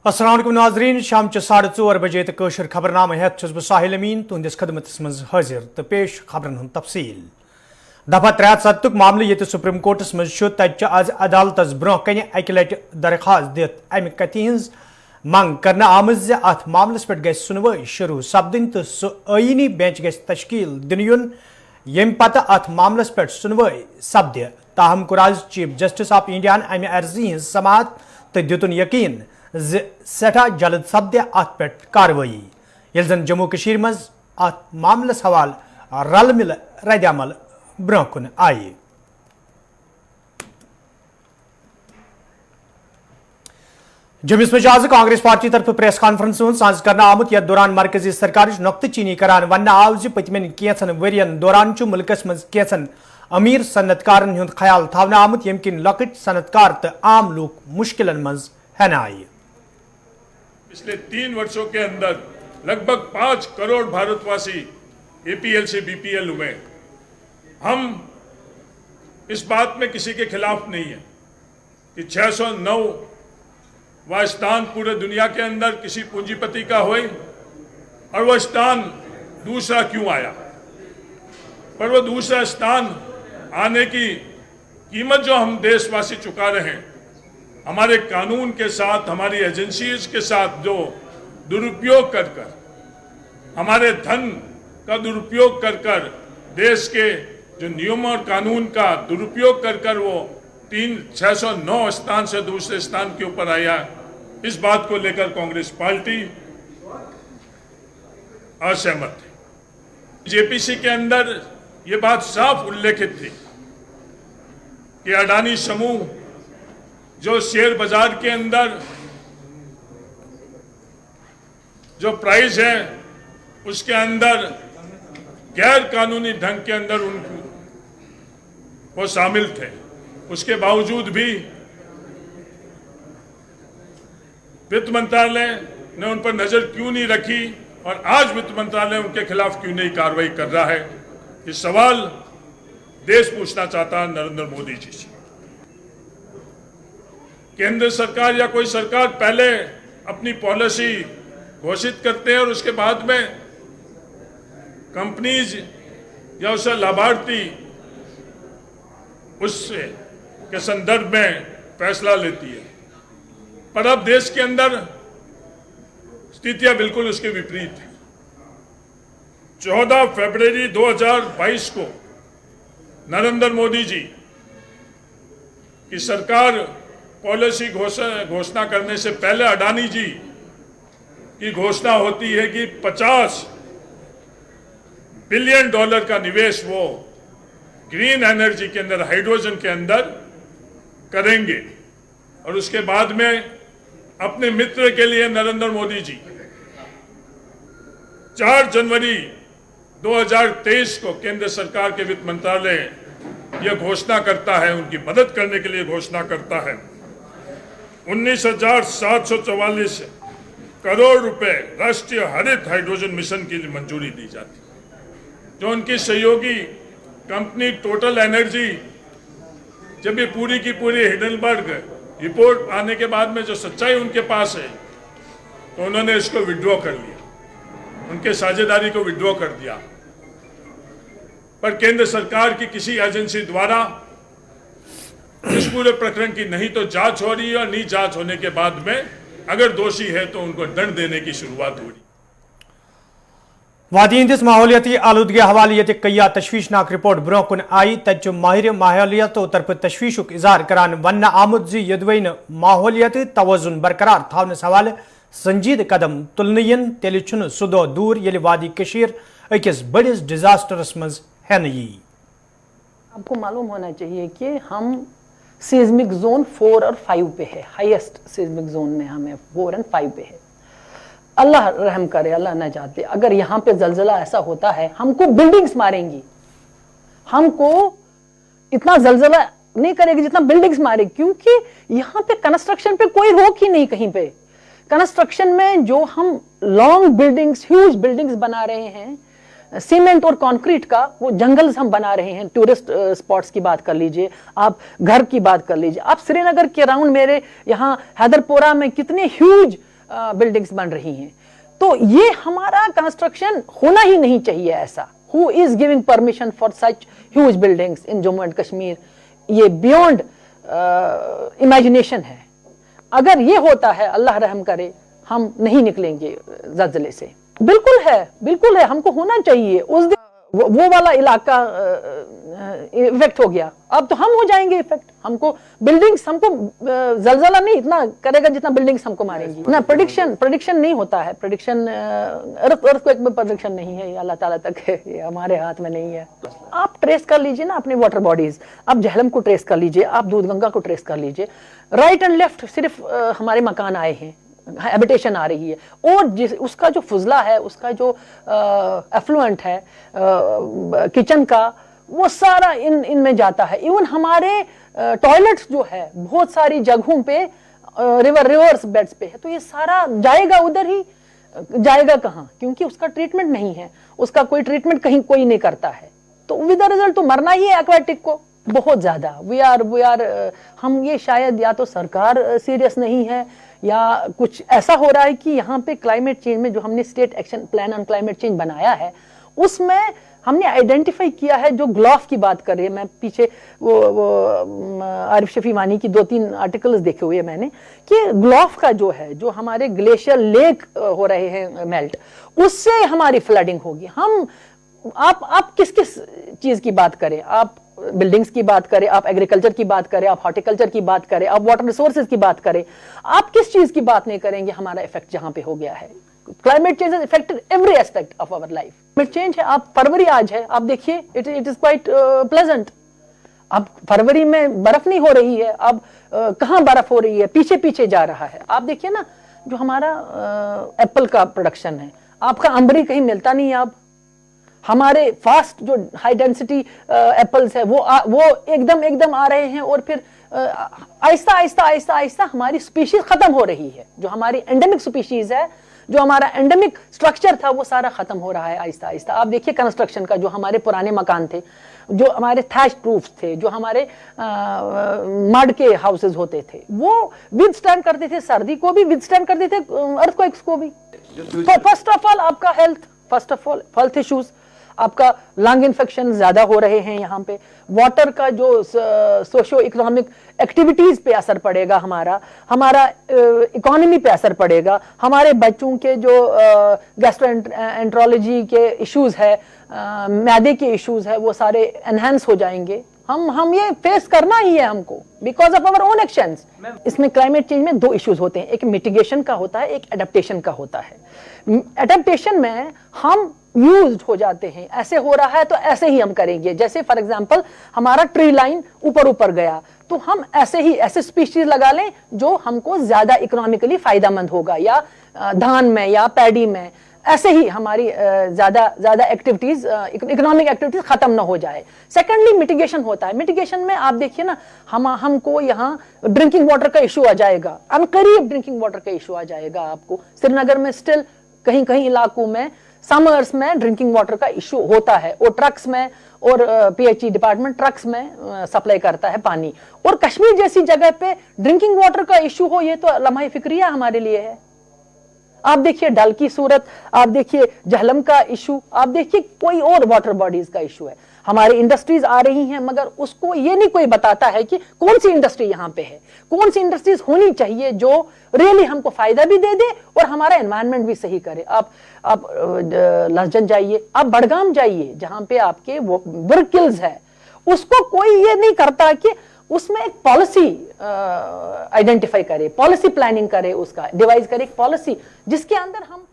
अस्सलाम वालेकुम नाज़रीन, शाम 4:30 बजे तो कशर खबरनामा हेत छुस बह साहिल अमीन तुंदिस खदमतस मज हाजिर तो पेश खबरन हुंद तफसील। दफा 73 मामले ये सुप्रीम कोर्टस मज तत आज अदालतस ब्रोह कन अकि लट दरखास्त दित अमि कथि हज मंग करना आमज ज अथ मामलस पे गई सुनवाई शुरू सपदन तो सह आईनी बेंच गई तश्कील दिन युन यम पत अथ मामलस पे सुनवाई सपद। ताहम कोर आज चीफ जस्टिस ऑफ इंडिया अमि अर्जी हज समात तो दितुन यकीन सठा जल्द सपद अत पे कार्रवाई ये जन जम्मू कशीर मज अत मामलस हवाल रल मिल रद्द अमल ब्रोह कुन आई। जम्मूस मज आज कांग्रेस पार्टी तरफ प्रेस कॉन्फ्रेंस सांस करना आमुत यथ दौरान मरकजी सरकार नुक्त चीनी करान वन आव पतमन कैंसन वरियन दौरान मुल्कस मज कैंसन अमीर सनतकारन हुंद ख्याल थवना आमुत यम किन लकट सनतकार तो आम लोग मुश्किलन मज हन आई। पिछले 3 वर्षों के अंदर लगभग 5 करोड़ भारतवासी एपीएल से बीपीएल हुए। हम इस बात में किसी के खिलाफ नहीं है कि 609 वह स्थान पूरे दुनिया के अंदर किसी पूंजीपति का हो और वह स्थान दूसरा क्यों आया, पर वह दूसरा स्थान आने की कीमत जो हम देशवासी चुका रहे हैं, हमारे कानून के साथ हमारी एजेंसीज के साथ जो दुरुपयोग कर कर हमारे धन का दुरुपयोग कर कर देश के जो नियम और कानून का दुरुपयोग कर कर वो 609 स्थान से दूसरे स्थान के ऊपर आया, इस बात को लेकर कांग्रेस पार्टी असहमत है। जेपीसी के अंदर ये बात साफ उल्लेखित थी कि अडानी समूह जो शेयर बाजार के अंदर जो प्राइस है उसके अंदर गैर कानूनी ढंग के अंदर वो शामिल थे, उसके बावजूद भी वित्त मंत्रालय ने उन पर नजर क्यों नहीं रखी और आज वित्त मंत्रालय उनके खिलाफ क्यों नहीं कार्रवाई कर रहा है, ये सवाल देश पूछना चाहता है नरेंद्र मोदी जी से। केंद्र सरकार या कोई सरकार पहले अपनी पॉलिसी घोषित करते हैं और उसके बाद में कंपनीज या उससे लाभार्थी उससे के संदर्भ में फैसला लेती है, पर अब देश के अंदर स्थितियां बिल्कुल उसके विपरीत है। 14 फरवरी 2022 को नरेंद्र मोदी जी की सरकार पॉलिसी घोषणा करने से पहले अडानी जी की घोषणा होती है कि $50 बिलियन का निवेश वो ग्रीन एनर्जी के अंदर, हाइड्रोजन के अंदर करेंगे और उसके बाद में अपने मित्र के लिए नरेंद्र मोदी जी 4 जनवरी 2023 को केंद्र सरकार के वित्त मंत्रालय यह घोषणा करता है, उनकी मदद करने के लिए घोषणा करता है 19,744 करोड़ रुपए राष्ट्रीय हरित हाइड्रोजन मिशन के लिए मंजूरी दी जाती, जो उनकी सहयोगी कंपनी टोटल एनर्जी जब ये पूरी की पूरी हिडेनबर्ग रिपोर्ट आने के बाद में जो सच्चाई उनके पास है तो उन्होंने इसको विड्रॉ कर लिया, उनके साझेदारी को विड्रॉ कर दिया। पर केंद्र सरकार की किसी एजेंसी द्वारा इस पूरे प्रकरण की नहीं तो जांच हो रही है और नहीं जांच होने के बाद में अगर दोषी है तो उनको दंड देने की शुरुआत हो रही। वादी हंदिस माहौलियाती आलूदगी हवाले ये कई तशवीशनाक रिपोर्ट ब्रोह कुन आई तच माहिर माहौलियत तरफ तशवीशुक इजहार करान वन आमुद यदवेन माहौलियत तवजुन बरकरार थावनस हवाले संजीद कदम तुलन तेल सह दो दूर ये वादी कशीर अकिस बड़िस डिजास्टरस मज है यी। आपको मालूम होना चाहिए कि हम सीज्मिक जोन 4 और 5 पे है, हाईएस्ट सीज्मिक जोन में हमें 4 और 5 पे है। अल्लाह रहम करे, अल्लाह न चाहते, अगर यहाँ पे जलजला ऐसा होता है हमको बिल्डिंग्स मारेंगी, हमको इतना जलजला नहीं करेगी जितना बिल्डिंग्स मारेगी, क्योंकि यहाँ पे कंस्ट्रक्शन पे कोई रोक ही नहीं कहीं पे। कंस्ट्रक्शन में जो हम लॉन्ग बिल्डिंग्स, ह्यूज बिल्डिंग्स बना रहे हैं सीमेंट और कंक्रीट का, वो जंगल्स हम बना रहे हैं। टूरिस्ट स्पॉट्स की बात कर लीजिए, आप घर की बात कर लीजिए, आप श्रीनगर के अराउंड, मेरे यहाँ हैदरपोरा में कितने ह्यूज बिल्डिंग्स बन रही हैं। तो ये हमारा कंस्ट्रक्शन होना ही नहीं चाहिए ऐसा। Who is giving permission for such huge buildings in Jammu and Kashmir? ये बियॉन्ड इमेजिनेशन है। अगर ये होता है, अल्लाह रहम करे, हम नहीं निकलेंगे ज़लज़ले से। बिल्कुल है, हमको होना चाहिए। उस दिन वो वाला इलाका इफेक्ट हो गया, अब तो हम हो जाएंगे इफेक्ट। हमको बिल्डिंग्स, हमको जलजला नहीं इतना करेगा जितना बिल्डिंग्स हमको मारेंगी ना। प्रेडिक्शन नहीं होता है, प्रेडिक्शन अर्थक्वेक में प्रेडिक्शन नहीं है, ये अल्लाह ताला तक है, ये हमारे हाथ में नहीं है। आप ट्रेस कर लीजिए ना अपने वाटर बॉडीज, आप झेलम को ट्रेस कर लीजिए, आप दूधगंगा को ट्रेस कर लीजिए। राइट एंड लेफ्ट सिर्फ हमारे मकान आए हैं, हैबिटेशन आ रही है, और उसका जो फुजला है, उसका जो एफ्लुएंट है किचन का, वो सारा इनमें जाता है। इवन हमारे टॉयलेट्स जो है बहुत सारी जगहों पे रिवर्स बेड्स पे है, तो ये सारा जाएगा उधर ही, जाएगा कहाँ? क्योंकि उसका ट्रीटमेंट नहीं है, उसका कोई ट्रीटमेंट कहीं कोई नहीं करता है, तो विद द रिजल्ट तो मरना ही है एक्वाटिक को बहुत ज्यादा। वी आर हम ये शायद या तो सरकार सीरियस नहीं है, या कुछ ऐसा हो रहा है कि यहाँ पे क्लाइमेट चेंज में जो हमने state action plan on climate change बनाया है, उसमें हमने आइडेंटिफाई किया है, जो ग्लोफ की बात कर रही है, मैं पीछे वो आरिफ शफी वानी की 2-3 आर्टिकल्स देखे हुए मैंने, कि ग्लोफ का जो है, जो हमारे ग्लेशियर लेक हो रहे हैं मेल्ट, उससे हमारी फ्लडिंग होगी। हम आप किस किस चीज की बात करें, आप बिल्डिंग्स की बात करें, आप एग्रीकल्चर की बात करें, आप हॉर्टिकल्चर की बात करें, आप वाटर रिसोर्सेज की बात करें, आप किस चीज की बात नहीं करेंगे? हमारा इफेक्ट जहां पे हो गया है, climate change has affected every aspect of our life. Climate change है, आप फरवरी आज है, आप देखिए इट इज क्वाइट प्लेजेंट। अब फरवरी में बर्फ नहीं हो रही है, अब कहाँ बर्फ हो रही है, पीछे पीछे जा रहा है। आप देखिए ना, जो हमारा एप्पल का प्रोडक्शन है, आपका अंबरी कहीं मिलता नहीं है। अब हमारे फास्ट जो हाई डेंसिटी एप्पल्स है, वो एकदम आ रहे हैं, और फिर आहिस्ता हमारी स्पीशीज खत्म हो रही है। जो हमारी एंडेमिक स्पीशीज है, जो हमारा एंडेमिक स्ट्रक्चर था, वो सारा खत्म हो रहा है आहिस्ता। आप देखिए कंस्ट्रक्शन का, जो हमारे पुराने मकान थे, जो हमारे थैच रूफ्स थे, जो हमारे मड के हाउसेज होते थे, वो विद स्टैंड करते थे, सर्दी को भी विद स्टैंड करते थे, अर्थक्वेक्स को भी। फर्स्ट ऑफ ऑल आपका हेल्थ इश्यूज, आपका लंग इन्फेक्शन ज्यादा हो रहे हैं यहाँ पे। वाटर का जो सोशो इकोनॉमिक एक्टिविटीज पे असर पड़ेगा, हमारा इकोनॉमी पे असर पड़ेगा, हमारे बच्चों के जो गैस्ट्रोएंट्रोलॉजी के इश्यूज है, मैदे के इश्यूज है, वो सारे एनहांस हो जाएंगे। हम ये फेस करना ही है हमको, because of our own actions. इसमें क्लाइमेट चेंज में 2 इश्यूज होते हैं, एक मिटिगेशन का होता है, एक एडेप्टेशन का होता है। एडेप्टेशन में हम यूज्ड हो जाते हैं, ऐसे हो रहा है तो ऐसे ही हम करेंगे। जैसे फॉर एग्जांपल हमारा ट्री लाइन ऊपर गया, तो हम ऐसे स्पीशीज लगा लें जो हमको ज्यादा इकोनॉमिकली फायदेमंद होगा, या धान में या पैडी में, ऐसे ही हमारी ज्यादा एक्टिविटीज, इकोनॉमिक एक्टिविटीज खत्म ना हो जाए। सेकेंडली मिटिगेशन होता है। मिटिगेशन में आप देखिए ना, हमको यहाँ ड्रिंकिंग वाटर का इशू आ जाएगा, अनकरीब ड्रिंकिंग वाटर का इशू आ जाएगा। आपको श्रीनगर में स्टिल कहीं इलाकों में समर्स में ड्रिंकिंग वाटर का इशू होता है, और ट्रक्स में, और पीएचई डिपार्टमेंट ट्रक्स में सप्लाई करता है पानी। और कश्मीर जैसी जगह पे ड्रिंकिंग वाटर का इशू हो, ये तो लम्हा फिक्रिया हमारे लिए है। आप देखिए डल की सूरत, आप देखिए झेलम का इशू, आप देखिए कोई और वाटर बॉडीज का इशू है। हमारी इंडस्ट्रीज आ रही हैं, मगर उसको ये नहीं कोई बताता है कि कौन सी इंडस्ट्री यहाँ पे है, कौन सी इंडस्ट्रीज होनी चाहिए जो रियली हमको फायदा भी दे दे और हमारा एनवायरनमेंट भी सही करे। आप लहजन जाइए, आप बड़गाम जाइए, जहाँ पे आपके वो वर्किल्स है, उसको कोई ये नहीं करता कि उसमें एक पॉलिसी आइडेंटिफाई करे, पॉलिसी प्लानिंग करे, उसका डिवाइस करे एक पॉलिसी जिसके अंदर हम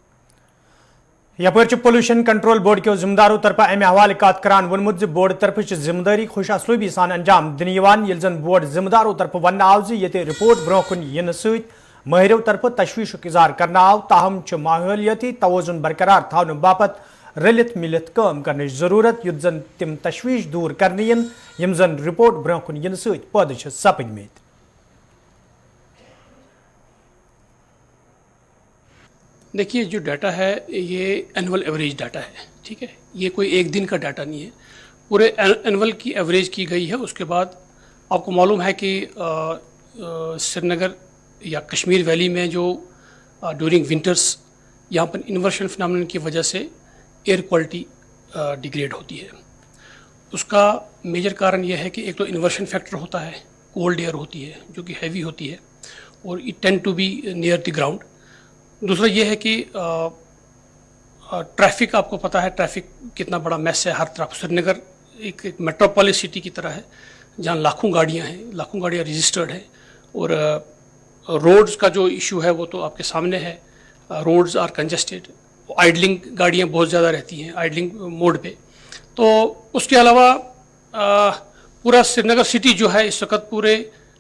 यपर पोल्यूशन कंट्रोल बोर्ड के जिम्मेदारों तरफ अमे हवाले कत करान वोनमुत बोर्ड तरफ जिम्मेदारी खुश असलूबी सान अंजाम दिन यन बोर्ड जिम्मेदारों तरफ वन आव ये रिपोर्ट ब्रो कुन इन सहिरों तरफ तशवीश इजहार करना आव, ताहम माहौलियाती तवजुन बरकरार थाने बापत रलित मिलित काम करने जरूरत, युत जन तिम तशवीश दूर करने यम जन रिपोर्ट ब्रो कुन इन पैद सपदमेत। देखिए, जो डाटा है ये एनुअल एवरेज डाटा है, ठीक है, ये कोई एक दिन का डाटा नहीं है, पूरे एनुअल की एवरेज की गई है। उसके बाद आपको मालूम है कि श्रीनगर या कश्मीर वैली में जो ड्यूरिंग विंटर्स यहाँ पर इन्वर्शन फिनोमेनन की वजह से एयर क्वालिटी डिग्रेड होती है। उसका मेजर कारण यह है कि एक तो इन्वर्शन फैक्टर होता है, कोल्ड एयर होती है जो कि हैवी होती है और it tend to be near the ground. दूसरा ये है कि ट्रैफिक, आपको पता है ट्रैफिक कितना बड़ा मैस है हर तरफ। श्रीनगर एक मेट्रोपोलिस सिटी की तरह है जहाँ लाखों गाड़ियाँ हैं, लाखों गाड़ियाँ रजिस्टर्ड हैं और रोड्स का जो इशू है वो तो आपके सामने है। रोड्स आर कंजेस्टेड, आइडलिंग गाड़ियाँ बहुत ज़्यादा रहती हैं आइडलिंग मोड पे। तो उसके अलावा पूरा श्रीनगर सिटी जो है इस वक्त पूरे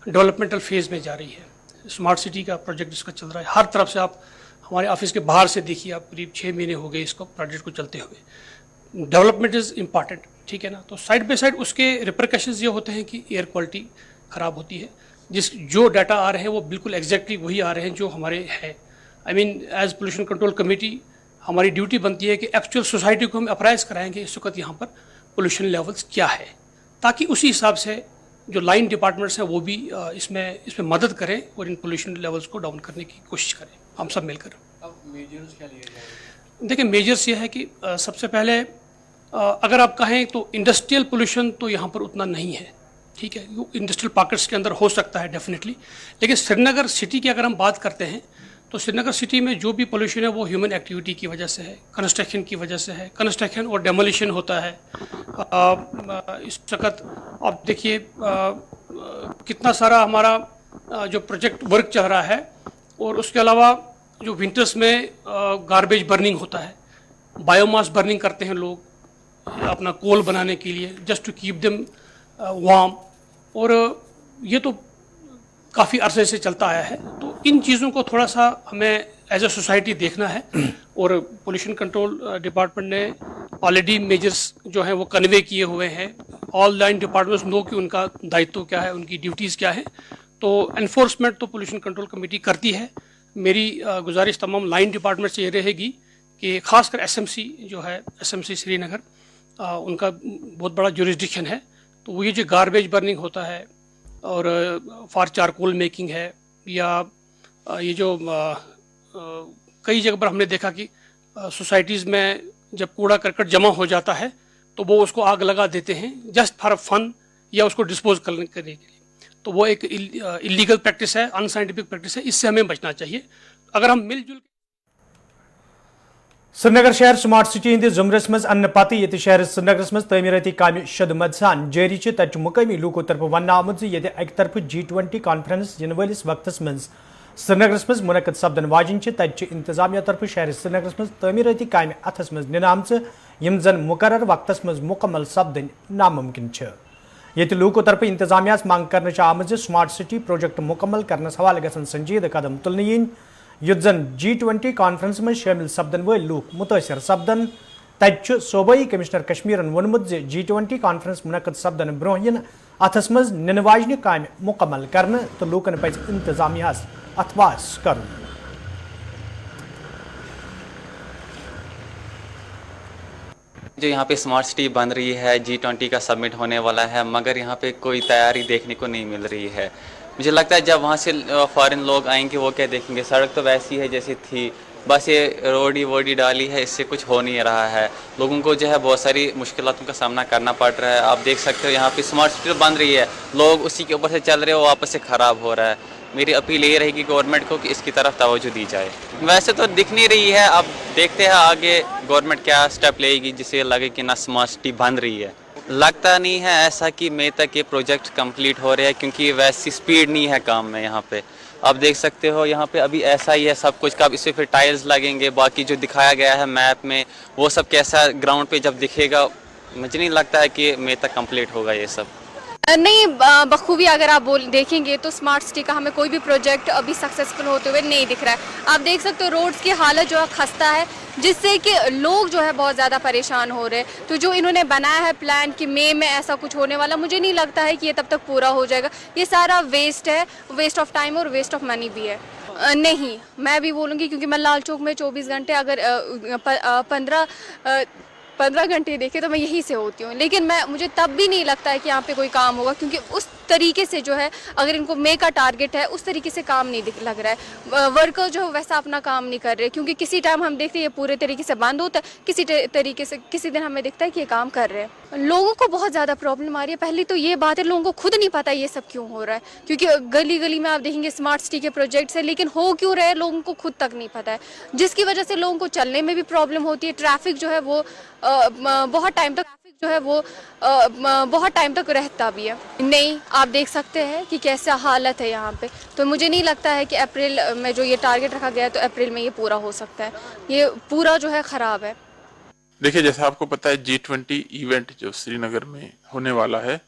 डेवलपमेंटल फेज़ में जा रही है। स्मार्ट सिटी का प्रोजेक्ट इसका चल रहा है हर तरफ से। आप हमारे ऑफिस के बाहर से देखिए, आप करीब 6 महीने हो गए इसको प्रोजेक्ट को चलते हुए। डेवलपमेंट इज़ इम्पॉर्टेंट, ठीक है ना। तो साइड बाई साइड उसके रिपरकशंस ये होते हैं कि एयर क्वालिटी ख़राब होती है। जो डाटा आ रहे हैं वो बिल्कुल एग्जैक्टली वही आ रहे हैं जो हमारे हैं। I mean as pollution control committee हमारी ड्यूटी बनती है कि एक्चुअल सोसाइटी को हम अप्राइज कराएंगे इस वक्त यहाँ पर पोल्यूशन लेवल्स क्या है, ताकि उसी हिसाब से जो लाइन डिपार्टमेंट्स हैं वो भी इसमें मदद करें और इन पोल्यूशन लेवल्स को डाउन करने की कोशिश करें हम सब मिलकर। अब मेजर्स क्या लिए जाएंगे? देखिए, मेजर्स ये है कि सबसे पहले अगर आप कहें तो इंडस्ट्रियल पोल्यूशन तो यहाँ पर उतना नहीं है, ठीक है। इंडस्ट्रियल पॉकेट्स के अंदर हो सकता है डेफिनेटली, लेकिन श्रीनगर सिटी की अगर हम बात करते हैं तो श्रीनगर सिटी में जो भी पोल्यूशन है वो ह्यूमन एक्टिविटी की वजह से है, कंस्ट्रक्शन की वजह से है। कंस्ट्रक्शन और डेमोलिशन होता है। इस वक्त आप देखिए कितना सारा हमारा जो प्रोजेक्ट वर्क चल रहा है, और उसके अलावा जो विंटर्स में गार्बेज बर्निंग होता है, बायोमास बर्निंग करते हैं लोग अपना कोल बनाने के लिए, just to keep them warm, और ये तो काफ़ी अरसे से चलता आया है। तो इन चीज़ों को थोड़ा सा हमें एज ए सोसाइटी देखना है, और पोल्यूशन कंट्रोल डिपार्टमेंट ने ऑलरेडी मेजर्स जो हैं वो कन्वे किए हुए हैं। ऑल लाइन डिपार्टमेंट्स नो कि उनका दायित्व क्या है, उनकी ड्यूटीज़ क्या है। तो एनफोर्समेंट तो पोल्यूशन कंट्रोल कमेटी करती है। मेरी गुजारिश तमाम लाइन डिपार्टमेंट से ये रहेगी कि खासकर एसएमसी जो है, एसएमसी श्रीनगर, उनका बहुत बड़ा जुरिस्डिक्शन है। तो वो ये जो गार्बेज बर्निंग होता है और फॉर चारकोल मेकिंग है, या ये जो कई जगह पर हमने देखा कि सोसाइटीज़ में जब कूड़ा करकट जमा हो जाता है तो वो उसको आग लगा देते हैं जस्ट फॉर फन, या उसको डिस्पोज करने के लिए। तो वो एक इलीगल प्रैक्टिस है, अनसाइंटिफिक प्रैक्टिस है। इससे हमें बचना चाहिए। अगर हम मिलजुल श्रीनगर शहर स्मार्ट सिटी हंदिस जुमरस मज अन्न पत ये शहर श्रीनगरस मज तमीरती काम शदमत सान जारी तत मुकामी लूको तरफ वन आमुत ये अक तरफ G20 कॉन्फ्रेंस इन वलिस वक्त मज श्रीनगरस मज मुनक़द सपदन वाजिन तत इंतजामिया तरफ शहर श्रीनगरस मज तमीरती काम अथस मज निनामच यम जन मुकर्रर वक्तस मज मुकम्मल सपदन नामुमकिन ये लूको तरफ इंतजामिया मांग कर आमज स्मार्ट सिटी प्रोजेक्ट मुकम्मल करने हवाले गसन संजीद कदम तुलने यीन युत जन G20 कॉन्फ्रेंस में शामिल सपदन वल लूक मुतासर सपदन। तत सूबाई कमिश्नर कश्मीरन वोनमुत G20 कॉन्फ्रेंस मुनक़द सपदन ब्रोह अथस मज निन वाजन काम मुकम्मल करने तो लूकन पज इंतजामियास अथवास कर। जो यहाँ पे स्मार्ट सिटी बन रही है, G20 का समिट होने वाला है, मगर यहाँ पे कोई तैयारी देखने को नहीं मिल रही है। मुझे लगता है जब वहाँ से फॉरेन लोग आएंगे वो क्या देखेंगे, सड़क तो वैसी है जैसी थी, बस ये रोडी वोडी डाली है, इससे कुछ हो नहीं रहा है। लोगों को जो है बहुत सारी मुश्किलातों का सामना करना पड़ रहा है। आप देख सकते हो यहाँ पे स्मार्ट सिटी बन रही है, लोग उसी के ऊपर से चल रहे हो, वापस से ख़राब हो रहा है। मेरी अपील ये रहेगी गवर्नमेंट को कि इसकी तरफ तवज्जो दी जाए। वैसे तो दिख नहीं रही है, अब देखते हैं आगे गवर्नमेंट क्या स्टेप लेगी जिससे लगे कि ना स्मार्ट सिटी बन रही है। लगता नहीं है ऐसा कि मई तक ये प्रोजेक्ट कंप्लीट हो रहे हैं, क्योंकि वैसी स्पीड नहीं है काम में यहाँ पे। आप देख सकते हो यहाँ पे अभी ऐसा ही है सब कुछ, कब इसमें फिर टाइल्स लगेंगे, बाकी जो दिखाया गया है मैप में वो सब कैसा ग्राउंड पे जब दिखेगा, मुझे नहीं लगता है कि मई तक कंप्लीट होगा ये सब। नहीं, बखूबी अगर आप देखेंगे तो स्मार्ट सिटी का हमें कोई भी प्रोजेक्ट अभी सक्सेसफुल होते हुए नहीं दिख रहा है। आप देख सकते हो रोड्स की हालत जो है खस्ता है, जिससे कि लोग जो है बहुत ज़्यादा परेशान हो रहे हैं। तो जो इन्होंने बनाया है प्लान कि मई में ऐसा कुछ होने वाला, मुझे नहीं लगता है कि ये तब तक पूरा हो जाएगा। ये सारा वेस्ट है, वेस्ट ऑफ टाइम और वेस्ट ऑफ मनी भी है। नहीं, मैं भी बोलूँगी, क्योंकि मैं लाल चौक में 24 घंटे अगर 15 घंटे देखे तो मैं यहीं से होती हूँ, लेकिन मुझे तब भी नहीं लगता है कि यहाँ पे कोई काम होगा, क्योंकि उस तरीके से जो है, अगर इनको मे का टारगेट है उस तरीके से काम नहीं लग रहा है। वर्कर जो है वैसा अपना काम नहीं कर रहे, क्योंकि किसी टाइम हम देखते हैं ये पूरे तरीके से बंद होता है, किसी तरीके से किसी दिन हमें दिखता है कि ये काम कर रहे हैं। लोगों को बहुत ज़्यादा प्रॉब्लम आ रही है। पहली तो ये बात है, लोगों को खुद नहीं पता ये सब क्यों हो रहा है, क्योंकि गली गली में आप देखेंगे स्मार्ट सिटी के प्रोजेक्ट्स है, लेकिन हो क्यों रहे हैं लोगों को खुद तक नहीं पता है, जिसकी वजह से लोगों को चलने में भी प्रॉब्लम होती है। ट्रैफिक जो है वो बहुत टाइम तक रहता भी है। नहीं, आप देख सकते हैं कि कैसा हालत है यहाँ पे। तो मुझे नहीं लगता है कि अप्रैल में जो ये टारगेट रखा गया है तो अप्रैल में ये पूरा हो सकता है। ये पूरा जो है ख़राब है। देखिए, जैसा आपको पता है G20 इवेंट जो श्रीनगर में होने वाला है,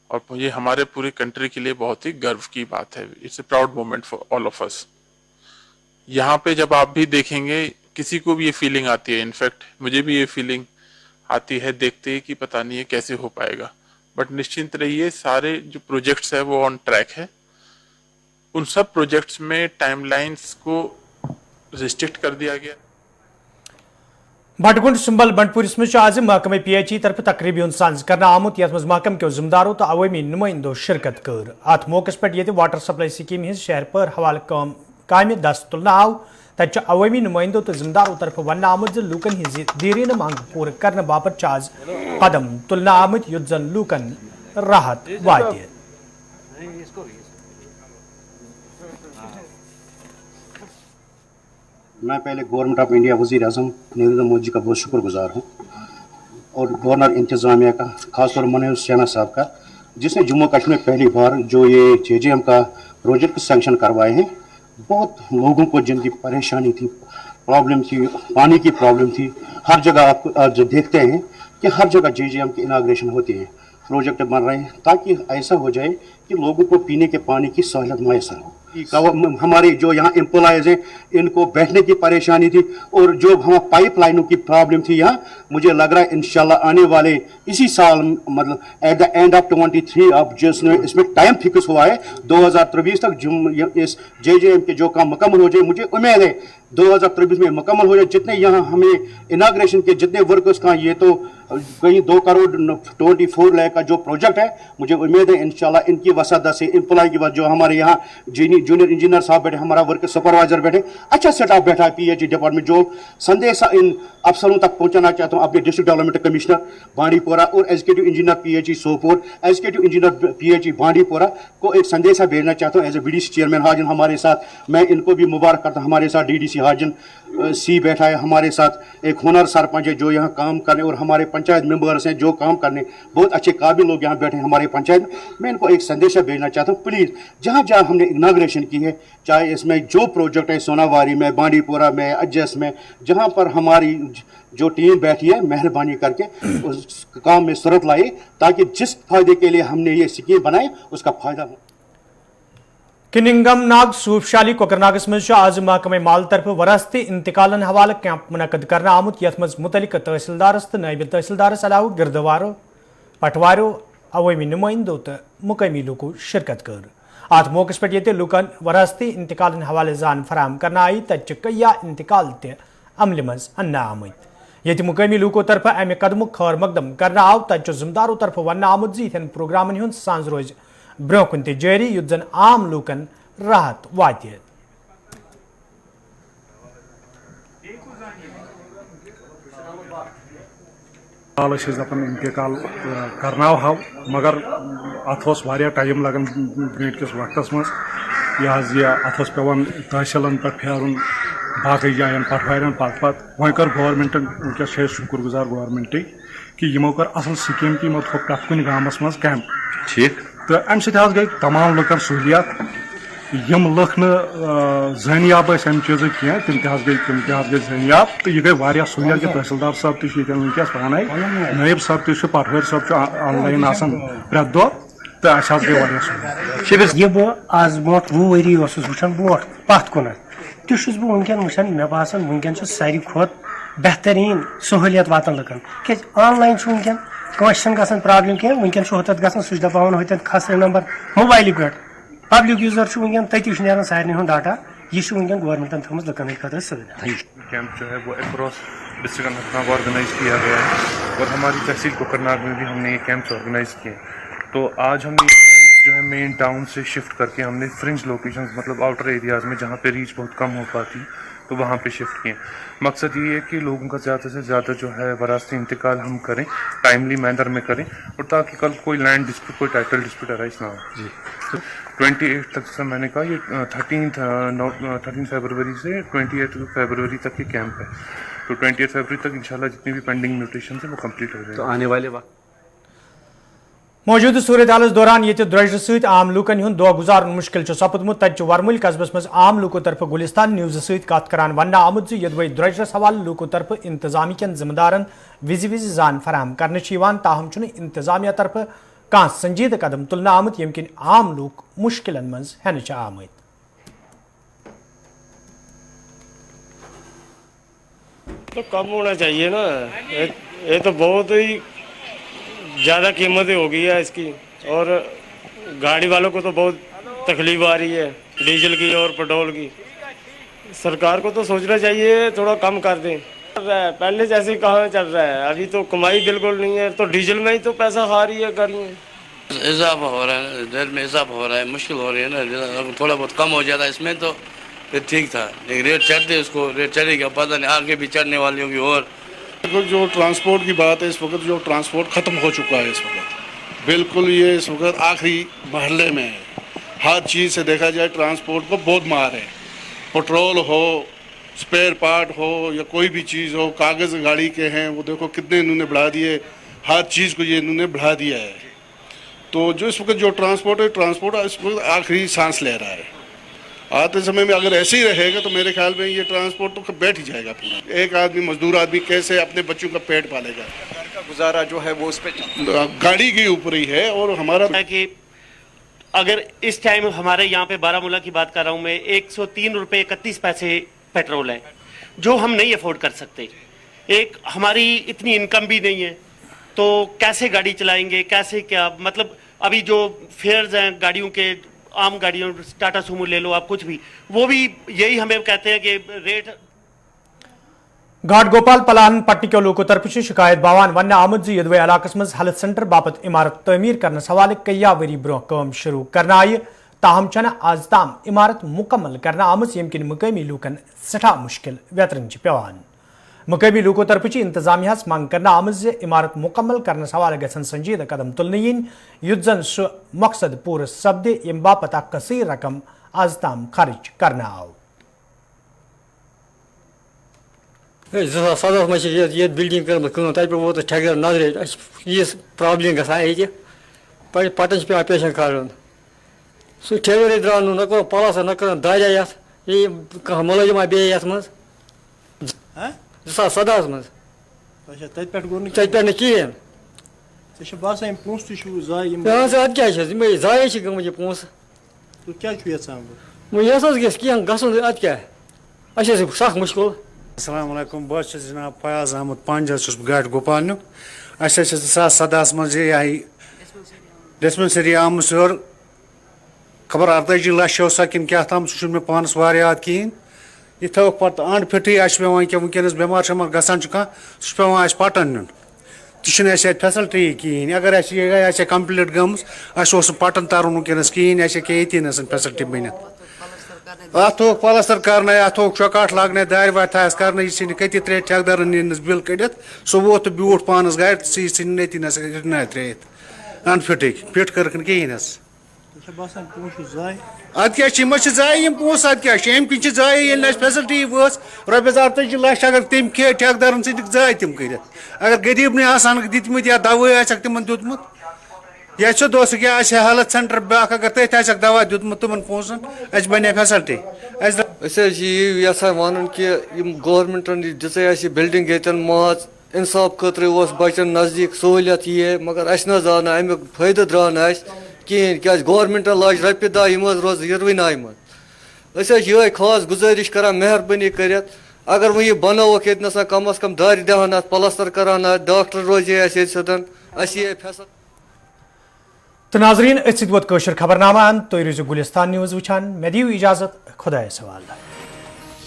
और ये हमारे पूरी कंट्री के लिए बहुत ही गर्व की बात है। It's a proud moment for all of us. यहाँ पे जब आप भी देखेंगे, किसी को भी ये फीलिंग आती है, इनफैक्ट मुझे भी ये फीलिंग आती है देखते ही कि पता नहीं है कैसे हो पाएगा, बट निश्चिंत रहिए, सारे जो प्रोजेक्ट्स है वो ऑन ट्रैक है। उन सब प्रोजेक्ट्स में टाइमलाइंस को रिस्ट्रिक्ट कर दिया गया। बटगुंड संबल बंडपुर आज महकमे PHE तरफ तकरीबी हुंद सांज करना आमुत, यथ महकम के जिम्मेदारों तो अवामी नुमाइंदों शिरकत कर। अत मौके पे वाटर सप्लाई स्कीम हिंज शहर पर हवाल काम दस्त तुलना आव, तक अवामी नुमाइंदों तो जिम्मेदारों तरफ वन आमुत लूकन हिंज दीरीन मांग पूर करने बाबत आज कदम तुलना आमुत युद्ध जन लूकन राहत वातिय। मैं पहले गवर्नमेंट ऑफ इंडिया वज़ीर आज़म नरेंद्र मोदी जी का बहुत शुक्रगुजार हूँ, और गवर्नर इंतज़ामिया का, खासतौर मनोज सिन्हा साहब का, जिसने जम्मू कश्मीर पहली बार जो ये JJM का प्रोजेक्ट सैंक्शन करवाए हैं। बहुत लोगों को जिनकी परेशानी थी, प्रॉब्लम थी, पानी की प्रॉब्लम थी, हर जगह आप जो देखते हैं कि हर जगह JJM की इनाग्रेशन होती है, प्रोजेक्ट बन रहे हैं, ताकि ऐसा हो जाए कि लोगों को पीने के पानी की सहूलत मैसर हो। हमारे जो यहाँ एम्प्लॉयज़ हैं, इनको बैठने की परेशानी थी, और जो हम पाइप लाइनों की प्रॉब्लम थी यहाँ, मुझे लग रहा है इंशाल्लाह आने वाले इसी साल, मतलब एट द एंड ऑफ 23 अब जिसमें इसमें टाइम फिक्स हुआ है 2023 तक इस JJM के जो काम मुकम्मल हो जाए। मुझे उम्मीद है 2023 में मुकम्मल हो जाए। जितने यहाँ हमें इनाग्रेशन के जितने वर्कर्स का, ये तो कहीं 2 करोड़ 24 लाख का जो प्रोजेक्ट है, मुझे उम्मीद है इंशाल्लाह इनकी वसादत से एम्प्लॉय की बात, जो हमारे यहाँ जूनियर इंजीनियर साहब बैठे, हमारा वर्कर सुपरवाइजर बैठे, अच्छा स्टाफ बैठा है PHE डिपार्टमेंट, जो संदेश इन अफसरों तक पहुंचाना चाहता हूँ, अपने डिस्ट्रिक्ट डेवलपमेंट कमिश्नर बांडीपोरा और executive engineer PHE Sopore, executive engineer PHE Bandipora को एक संदेशा भेजना चाहता हूँ। As a BDC chairman Hajin हमारे साथ, मैं इनको भी मुबारक करता हूँ। हमारे साथ DDC हाजन C बैठा है, हमारे साथ एक हुनर सरपंच है जो यहाँ काम करने, और हमारे पंचायत मेंबर्स हैं जो काम करने, बहुत अच्छे काबिल लोग यहाँ बैठे हैं हमारे पंचायत में। मैं इनको एक संदेशा भेजना चाहता हूँ, प्लीज़ जहाँ जहाँ हमने इनाग्रेशन की है, चाहे इसमें जो प्रोजेक्ट है सोनावारी में, बांडीपोरा में, अजस में, जहाँ पर हमारी जो टीम बैठी है, मेहरबानी करके उस काम में सूरत लाए, ताकि जिस फायदे के लिए हमने ये स्कीम बनाई उसका फायदा हो। किनिंगम नाग सूफशाली कोकरनागस मज आज महकमे माल तरफ वरासती इंतकालन हवाले कैंप मुनकद करना आमुत, यथ मज मुतलिक तहसीलदारस तो नायब तहसीलदारस अलावा गिरदवारो पटवारो अवामी नुमाइंदों तो मुकामी लोगों शिरकत कर। अत मौके पर ये लूकन वरासती इंतकालन हवाले जान फराम करना आई, तच कया इंतकाल ते अमल मज अन्ना आमुत। ये मुकामी लोगों तरफ अमे कदम खैर मकदम करना आव, तच जिम्मेदारों तरफ वन आमुत जी इन प्रोग्रामन हुंद सांज रोज ब्रोह कुन जारी, युद्ध जन आम लूकन राहत वातिय। दपान इंतकाल करना हाव, मगर अत टाइम लगन ब्रोट किस वक्तस मज अत पेवान तहसीलन पे फेरन बाकी जायन पटवारन पत वह कर गवर्नमेंटन वनकस शुक्रगुजार गवर्नमेंट कि यमो कर असल स्कीम कि यमो थो प्रत कुन गामस मज कैंप ठीक, तो अम सह गई तमाम लुकन सहूलियत, यम लुक ज़नियाब अम चीज़ कह तम गई ज़नियाब, तो यह गई सहूलियत कि तहसीलदार साहब तस पाने, नायब साहब पटवारी साहब ऑनलाइन प्रेत दह, तो अस गई सहूलियत। यह बह आज ब्रो 20 वरी वुचान ब्रो पत कुन तुस बह वनकन वुचान, मे बासान वनकन सारी खुद बेहतरीन सहूलियत वातान लुकन, क्या ऑनलाइन वनकन कस ग प्रॉब्लम कह, वनकन होत ग सह दपान होत खस नंबर मोबाइल पे, पब्लिक यूजर वनकन तती ना सारे हूँ डाटा, यह वनकन गवर्नमेंटन थोम लुकन खतर सहूलियत। कैंप जो है वो अक्रॉस डिस्ट्रिक्ट अनंतनाग ऑर्गेनाइज किया गया है, और हमारी तहसील कोकरनाग में भी हमने ये कैंप्स ऑर्गेनाइज किए। तो आज हमने ये कैंप जो है मेन टाउन से शिफ्ट करके हमने फ्रिंज लोकेशंस मतलब आउटर एरियाज में जहाँ पे रीच बहुत कम हो पाती तो वहाँ पे शिफ्ट किए। मकसद ये है कि लोगों का ज़्यादा से ज़्यादा जो है वरासती इंतकाल हम करें, टाइमली मैनर में करें, और ताकि कल कोई लैंड डिस्प्यूट, कोई टाइटल डिस्प्यूट अराइज ना हो। जी 28 तक से मैंने कहा ये 13 फरवरी से 28 फरवरी तक ये कैंप है, तो 28 फरवरी तक इंशाल्लाह जितनी भी पेंडिंग म्यूटेशन है वो कंप्लीट हो जाएगी। तो आने वाले वक्त मौजूद सूरत हालस दौरान ये द्रजर सहित आम लूकन हुंद दो गुजारन मुश्किल सपदमुत। तत वर्मुल कस्बस मज आम लूको तरफ गुलिस्तान न्यूज सहित कत करान वन आमुत यदवे द्रजरस हवाले लूको तरफ इंतजामी कन जिम्मेदारन विजि विजि जान फराहम करने ताहम इंतजामिया तरफ कह संजीद कदम तुलना आमुत यम किन आम लूक मुश्किलन मज हेन आमत। तो कम होना चाहिए ना, ये तो बहुत ही ज़्यादा कीमतें हो गई है इसकी, और गाड़ी वालों को तो बहुत तकलीफ आ रही है डीजल की और पेट्रोल की। सरकार को तो सोचना चाहिए थोड़ा कम कर दें। पहले जैसे कहाँ चल रहा है, अभी तो कमाई बिल्कुल नहीं है, तो डीजल में ही तो पैसा खा रही है गाड़ियाँ। इजाफा हो रहा है, रेट में इजाफा हो रहा है, मुश्किल हो रही है ना। अगर थोड़ा बहुत कम हो जाता है इसमें तो फिर ठीक था, लेकिन रेट चढ़ते उसको रेट चढ़ेगा, पता नहीं आगे भी चढ़ने वाली होगी। और जो ट्रांसपोर्ट की बात है, इस वक्त जो ट्रांसपोर्ट ख़त्म हो चुका है इस वक्त, बिल्कुल ये इस वक्त आखिरी मरहले में है। हर चीज़ से देखा जाए ट्रांसपोर्ट को बहुत मार है, पेट्रोल हो, स्पेयर पार्ट हो या कोई भी चीज़ हो, कागज़ गाड़ी के हैं वो देखो कितने इन्होंने बढ़ा दिए, हर चीज़ को ये इन्होंने बढ़ा दिया है। तो जो इस वक्त जो ट्रांसपोर्ट है, ट्रांसपोर्ट इस वक्त आखिरी सांस ले रहा है। आते समय में अगर ऐसे ही रहेगा तो मेरे ख्याल में ये ट्रांसपोर्ट तो बैठ ही जाएगा पूरा। एक आदमी मजदूर आदमी कैसे अपने बच्चों का पेट पालेगा? घर का गुजारा जो है वो उस पे गाड़ी के ऊपर ही है। और हमारा कि अगर इस टाइम हमारे यहाँ पे बारामूला की बात कर रहा हूँ मैं, 103 रुपये 31 पैसे पेट्रोल है, जो हम नहीं अफोर्ड कर सकते। एक हमारी इतनी इनकम भी नहीं है, तो कैसे गाड़ी चलाएंगे, कैसे क्या, मतलब अभी जो फेयर्स हैं गाड़ियों के, आम गाड़ियों टाटा सुमो ले लो आप, कुछ भी, वो भी यही हमें कहते हैं कि रेट। घाट गोपाल पलान पट्टी के लोगों तरफ शिकायत बावान वन आमुद यदवे इलाकस मज हेल्थ सेंटर बापत इमारत तमीर करने हवाले कया वरी ब्रोह काम शुरू करना आय, ताहम छना आज ताम इमारत मुकम्मल करना आमज यम किन मुकामी लूकन सठा मुश्किल वेतरन पेवान। मुकामी लूको तरफ इंतजामिया मांग करना आमज इमारत मुकम्मल करने हवाले गसन संजीदा कदम तुलने युद्ध जन सह मकसद पूर सपदे यम बापत कसीर रकम आज ताम खर्च करना आव। सदस मे ये बिल्डिंग कर्म तब पे वोत ठेकेदार नजर ये प्रॉब्लम गसान पटन पे पेशन कर सह ठेकेदार द्राव न कर पलस न कर दारिया ये मुलजिम बे ये मज 2017 मज तत पे कहें अद क्या जाये गई पोस यस कह गसन अद क्या सख मुश्किल। अस्सलाम वालेकुम, बस जनाब फयाज अहमद पंज घाट गोपाल 2017 मज डिस्पेंसरी आम और खबर 48 लक्ष सा कि क्या तम सह मे पानस याद कहें। यह थोक पे अंड फिटी पे कि वनस बेमार शेमार गसान सह पे पटन नुन तह फैसलटी कहें। अगर ये कम्प्लीट गम्स पटन तरन वनस कहें ये फैसलटी बन अत थोक पलस्तर कर अत थोक चौकाट लागन दार वार थास कर यह कति त्रे ठेकेदार नीनस बिल कड़ित सह वोत तो ब्यूट पानस गाड़ सह नती ना त्रेत अनफिट फिट कर कहें अद क्या जाये पोस अद क्या किन जाये फैसलटी वस रपस 48 लक्ष अगर तम खे ठेकेदार जाये तम कर अगर गरीब ने दितमत या दवा तिम दुतमुत या दोस्त क्या हेल्थ सेंटर ब्याक अगर तथ दवा दुतमुत तुम पोसन बने फैसलटी यहां वन कि गवर्नमेंटन दिखे बिल्डिंग ये माज इंसाफ खतर बचन नजदीक सहूलियत ये मगर ना ना अमुक फायदे द्राव ना कहें क्या गवर्नमेंट लाज रपि दह यम रोज यरवनाय मज ये खास गुजारिश कर मेहरबानी कर अगर वह बनोक ये कम अज कम दार दहान पलस्तर करान डॉक्टर रोज सदन फैसल। तो नाजरीन अत वोत खबरनामा तुम रोजो गुलिस्तान न्यूज वुचान, मे दियो इजाजत, खुदायस हवाले।